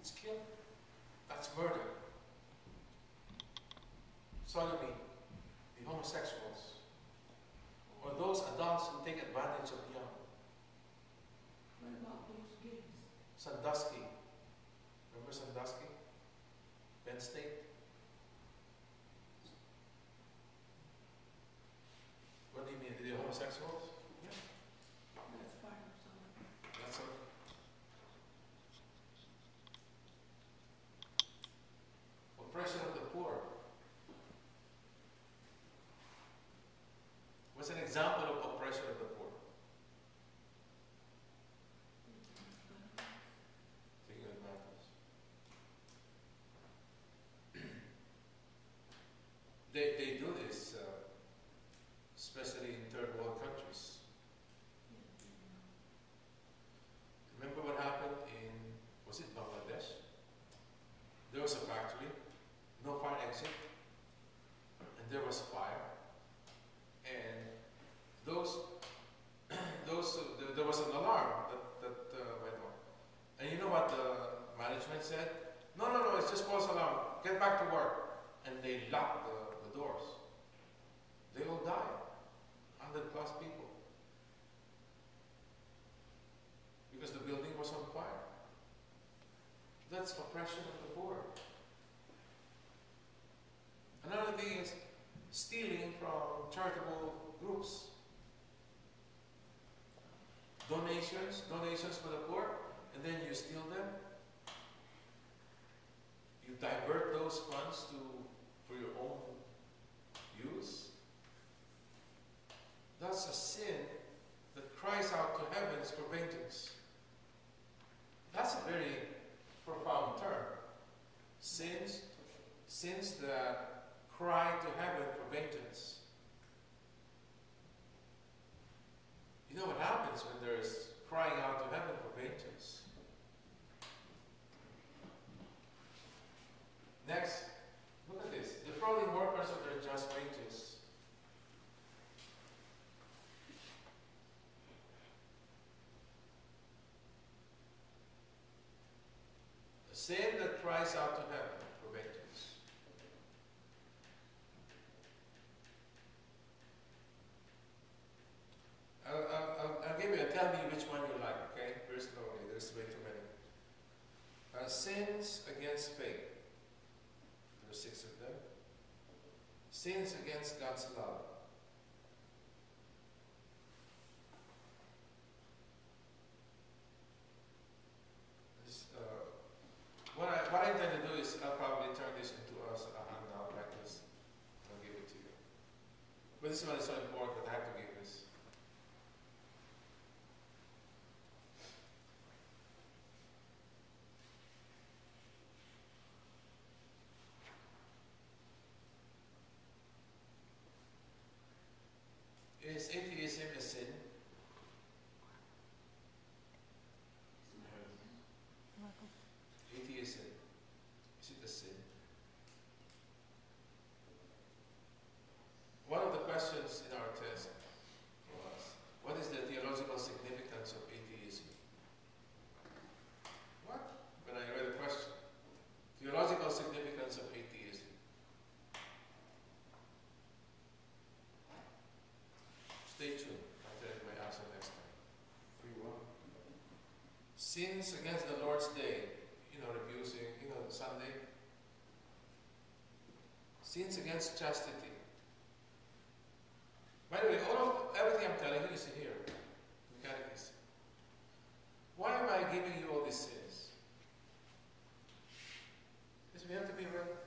it's killing. That's murder. Sodomy, the homosexuals, or those adults who take advantage of the young. What about those gays? Sandusky. Remember Sandusky? Penn State? What do you mean? The homosexuals? Yeah. That's part of something. That's a oppression of the poor. What's an example of oppression of the poor? Taking advantage. They do this, especially in third world countries. Remember what happened in, was it Bangladesh? There was a factory, no fire exit, and there was fire. And there was an alarm that went on. And you know what the management said? No, it's just false alarm. Get back to work. And they locked the doors. They all died. 100+ people. Because the building was on fire. That's oppression of the poor. Another thing is stealing from charitable groups. Donations for the poor, and then you steal them. You divert those funds for your own use. That's a sin that cries out to heavens for vengeance. That's a very profound term. Sins that cry to heaven for vengeance. You know what happens when there is crying out to heaven for vengeance? Next, look at this. Defrauding workers of their just wages. A sin that cries out to heaven for vengeance. I'll give you, tell me which one you like, okay? Very slowly, there's way too many. Sins against faith. There are 6 of them. Sins against God's love. What I intend to do is I'll probably turn this into a handout like this. I'll give it to you. But this one is so important that I have to give this. Is atheism a sin? Atheism, is it a sin? One of the questions in our test was, what is the theological significance of atheism? What? When I read the question, theological significance of atheism. Stay tuned. I'll tell you my answer next time. Sins against the Lord's Day. Refusing, Sunday. Sins against chastity. By the way, everything I'm telling you is here. Mechanicus. Why am I giving you all these sins? Because we have to be ready.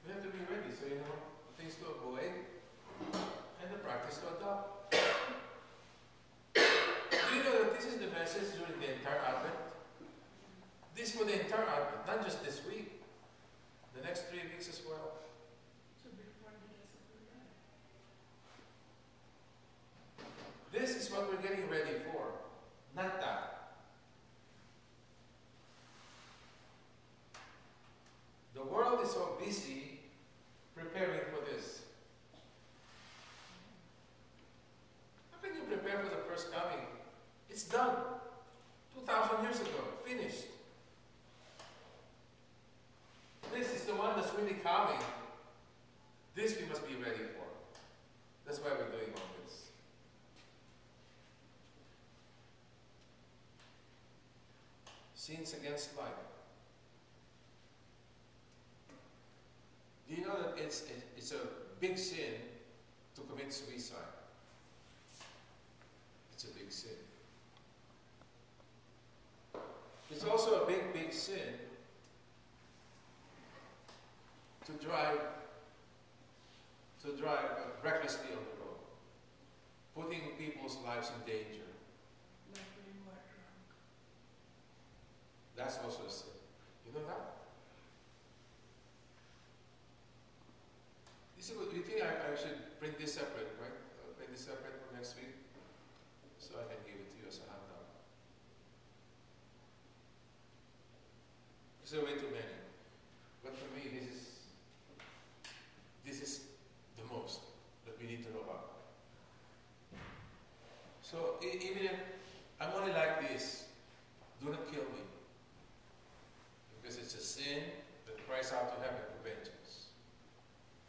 We have to be ready, so you know things to avoid and the practice to adopt. Do you know that this is the message during the entire Advent? This for the entire Advent, not just this week. The next 3 weeks as well. This is what we're getting ready for, not that. The world is so busy preparing for this. How can you prepare for the first coming? It's done. 2,000 really coming. This we must be ready for. That's why we're doing all this. Sins against life. Do you know that it's a big sin to commit suicide? It's a big sin. It's also a big sin to drive recklessly on the road, putting people's lives in danger. Like when you are drunk. That's also a sin. You know that? You think I should bring this separate, right? Bring this separate for next week, so I can give it to you as a handout. There's way too many, but for me, this is the most that we need to know about. So even if I'm only like this, do not kill me, because it's a sin that cries out to heaven for vengeance.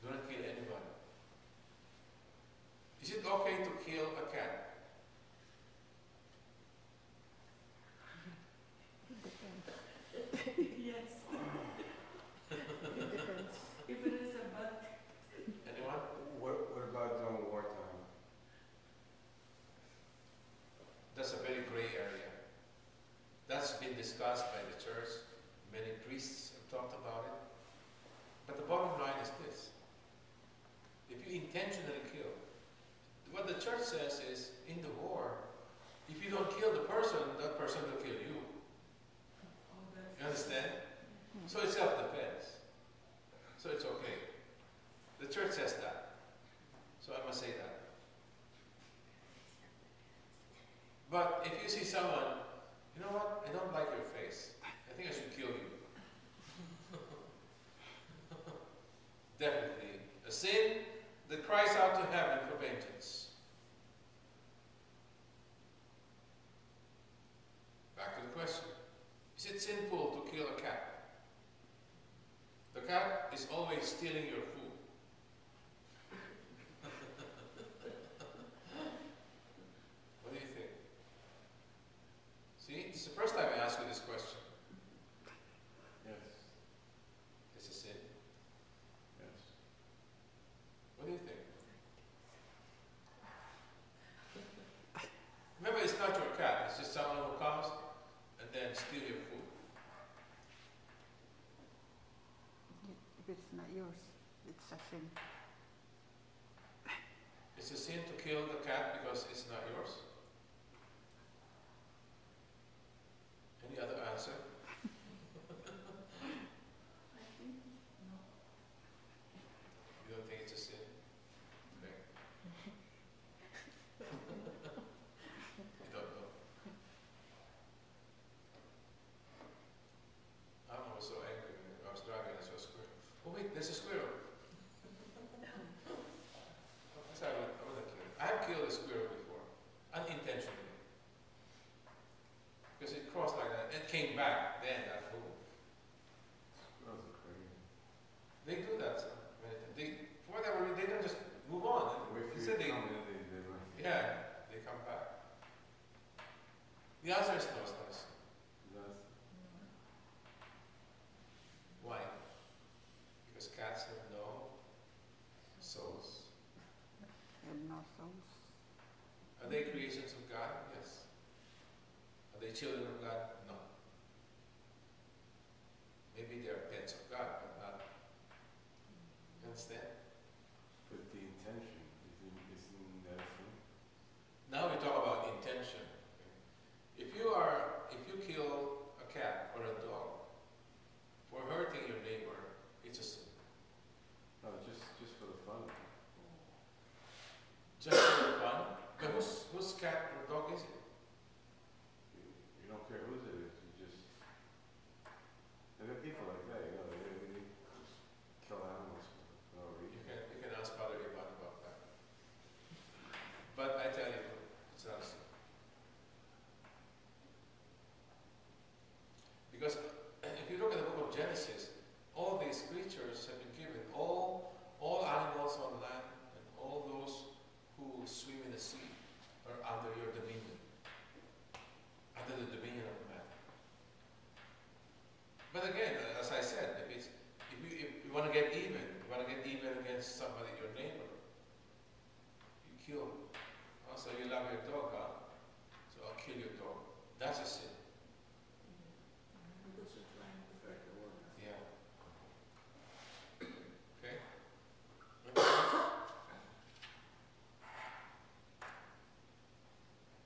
Do not kill anybody. Is it okay to kill a cat? Yes. If it is a bug. Anyone? What about during wartime? That's a very gray area. That's been discussed by the church. Many priests have talked about it. But the bottom line is this. If you intentionally kill, what the church says is, in the war, if you don't kill the person, that person will kill you. You understand? So it's self-defense. So it's okay. The church says that. So I must say that. But if you see someone, you know what? I don't like your face. I think I should kill you. Definitely. A sin that cries out to heaven for vengeance. Back to the question. Is it sinful to kill a cat? The cat is always stealing your food. What do you think? See, it's the first time I ask you this question. Yes. It's a sin. Yes. What do you think? Remember, it's not your cat. It's just someone who comes and then steal your food. If it's not yours, it's a sin. It's a sin to kill the cat because it's not yours. Any other answer? I think no. You don't think it's a sin? Okay. You don't know. I was so angry when I was driving and I saw a squirrel. Oh wait, there's a squirrel. I wouldn't kill it. I have killed a squirrel before, unintentionally. Because it crossed like that. It came back, then that boom. Squirrels are crazy. They do that. For whatever reason, they don't just move on. Wait for They you said to come in, they run. yeah, they come back. The answer is no, it's not a sin. That's, Why? Because cats have no souls. And no souls. Are they creations of God? Yes. Are they children of God? No. Maybe they are pets of God, but not. You understand? but the intention isn't that a sin? Now we talk about intention. If you kill a cat or a dog for hurting your neighbor, it's a sin. No, just for the fun. Just for fun. But whose cat or dog is it? You don't care whose it is, you just... There are people like that, they really just kill animals for no reason. under your dominion, under the dominion of man. But again, as I said, if you want to get even, against somebody, your neighbor, you kill. Also, you love your dog, huh? So I'll kill your dog. That's a sin. Because you're trying to hurt the world. Yeah. Okay.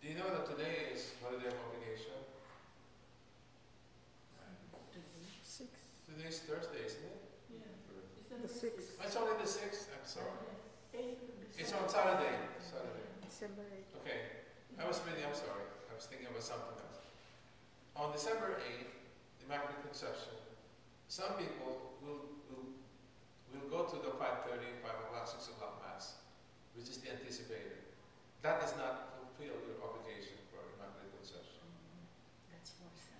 Do you know that today is holiday of obligation? 6. Today is Thursday, isn't it? Yeah. The 6th. It's only the 6th. I'm sorry. It's It's on Saturday. Saturday. December 8th. Okay. I'm sorry. I was thinking about something else. On December 8th, Immaculate Conception, some people will go to the 5:30, 5 o'clock, 6 o'clock Mass, which is the anticipated. That does not fulfill your obligation for Immaculate Conception. That's more sad.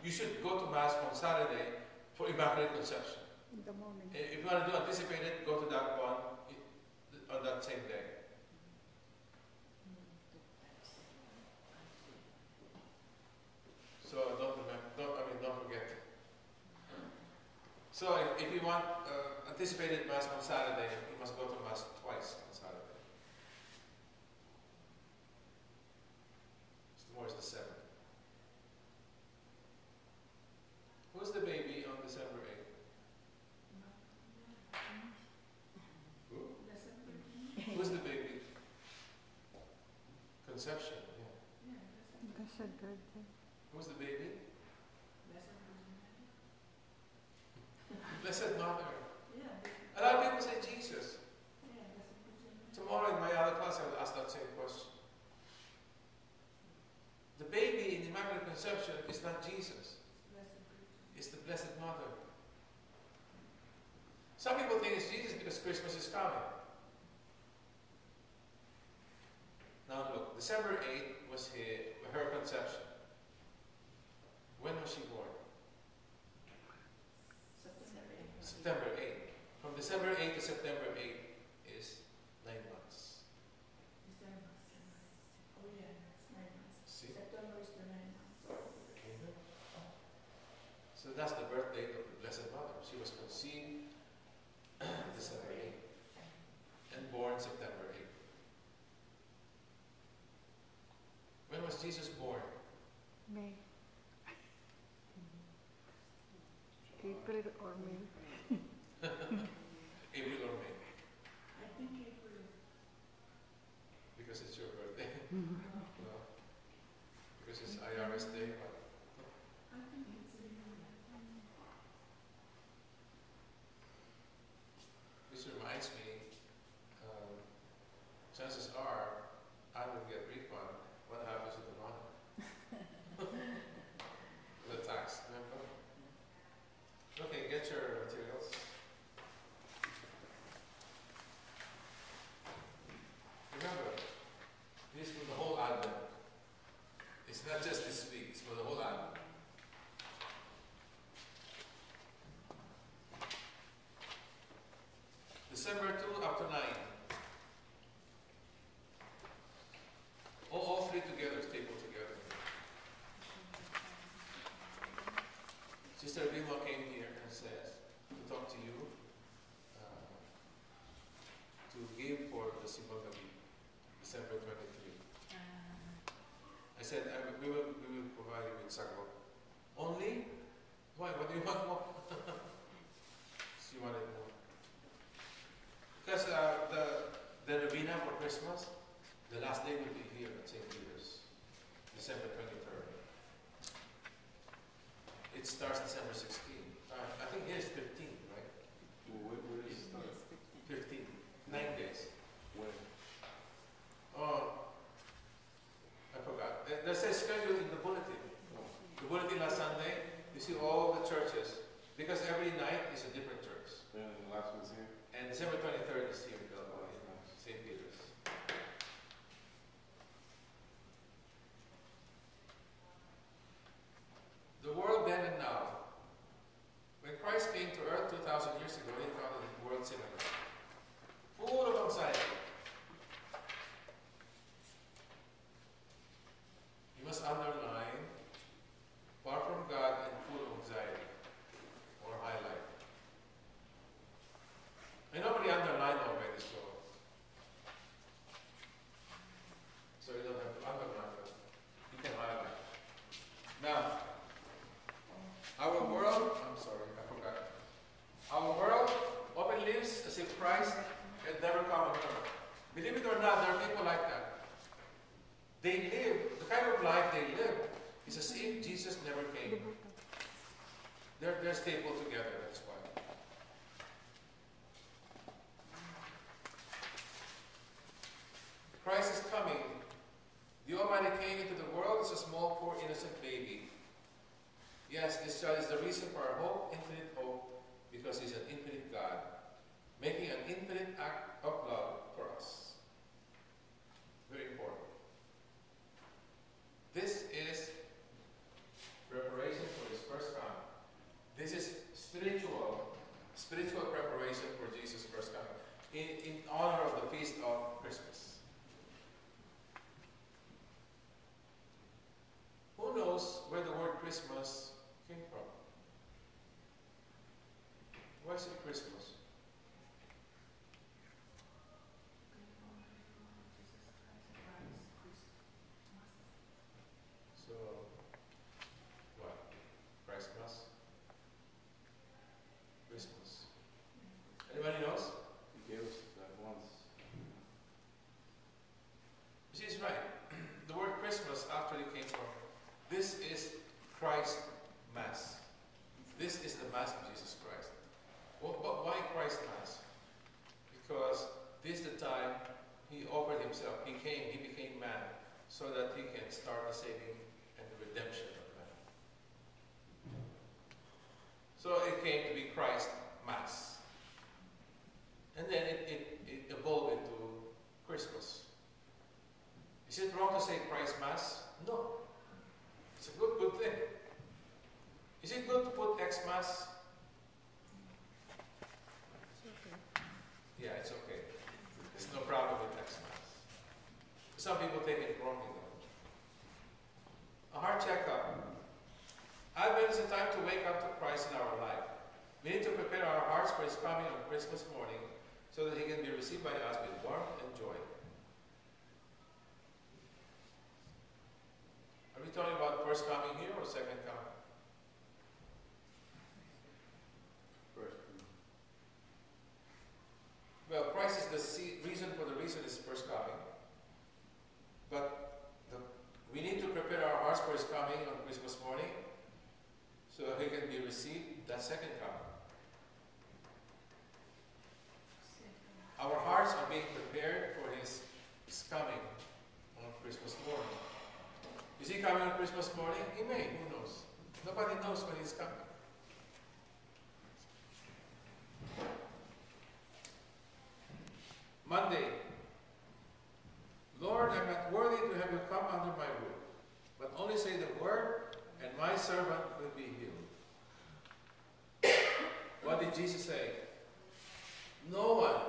You should go to Mass on Saturday for Immaculate Conception. In the morning. If you want to do anticipated, go to that one on that same day. So don't forget. So if you want anticipated Mass on Saturday, you must go to Mass twice on Saturday. Tomorrow is the 7th. Who's the baby on December 8th? Who? Who's the baby? Conception, yeah. That's a birthday. Who's the baby? Blessed Mother. A lot of people say Jesus. Tomorrow in my other class I will ask that same question. The baby in Immaculate Conception is not Jesus. It's the Blessed Mother. Some people think it's Jesus because Christmas is coming. Now look, December 8th was her conception. When was she born? September 8th. From December 8th to September 8th is 9 months. See? So that's the birth date of the Blessed Mother. She was conceived December 8th and born September 8th. When was Jesus born? May. April or May. April or May? I think April. Because it's your birthday? No. Because it's IRS Day? I think it's April. This reminds me, chances are I will get refund. What happens to the money? The tax, remember? Okay, get your materials. Remember, this is for the whole album. It's not just this week, it's for the whole album. December 2 up to 9. All three together, stapled together. Sister Vilma came here and says to talk to you, to give for the Simple Week, December 23. I said we will provide you with sago. Only? Why? What do you want more? She wanted more. Because the novena for Christmas, the last day will be here at St. Peter's, December 23rd. It starts December 16th. I think here's 15th, right? Well, where does it start? 15th. 9 days. When? Oh, I forgot. There's a schedule in the bulletin. The bulletin last Sunday, you see all the churches. Because every night is a different church. And the last one's here? And December 23rd is here in Belleville, St. Peter's. The world then and now. When Christ came to earth 2,000 years ago, he founded the world synagogue, full of anxiety. underline, far from God and full of anxiety, or highlight. I nobody underlined already, so you don't have to underline, but you can highlight. Now, our world, I'm sorry, I forgot. Our world often lives as if Christ had never come on earth. Believe it or not, there are people like that. They live, the kind of life they live is as if Jesus never came. They're stapled together, that's why. Christ is coming. The Almighty came into the world as a small, poor, innocent baby. Yes, this child is the reason for our hope, infinite hope, because He's an infinite God, making an infinite act of love for us. Very important. This is preparation for His first coming. This is spiritual preparation for Jesus' first coming, in honor of the feast of Christmas. Who knows where the word Christmas came from? Why is it Christmas? So, what? Christmas? Christmas. Anybody knows? He gave us that once. She's right. The word Christmas actually came from, this is Christ Mass. This is the Mass of Jesus Christ. Well, but why Christ Mass? Because this is the time He offered Himself. He came, He became man, so that He can start the saving and the redemption of man. So it came to be Christ Mass. And then it evolved into Christmas. Is it wrong to say Christ Mass? No. It's a good thing. Is it good to put Xmas? Yeah, it's okay. There's no problem with Xmas. Some people take it wrongly though. A heart checkup. Advent is a time to wake up to Christ in our life. We need to prepare our hearts for His coming on Christmas morning so that He can be received by us with warmth and joy. Are we talking about first coming here or second coming? First. Well, Christ is the reason for the reason is first coming. But we need to prepare our hearts for His coming on Christmas morning so that He can be received that second coming. Our hearts are being prepared for His coming on Christmas morning. Is He coming on Christmas morning? He may, who knows? Nobody knows when He's coming. Monday. Lord, I'm not worthy to have You come under my roof, but only say the word, and my servant will be healed. What did Jesus say? No one,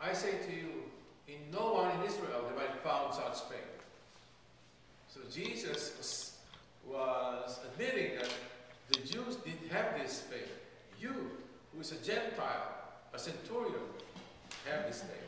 I say to you, in no one in Israel have I found such faith. So Jesus was admitting that the Jews didn't have this faith. You, who is a Gentile, a centurion, have this faith.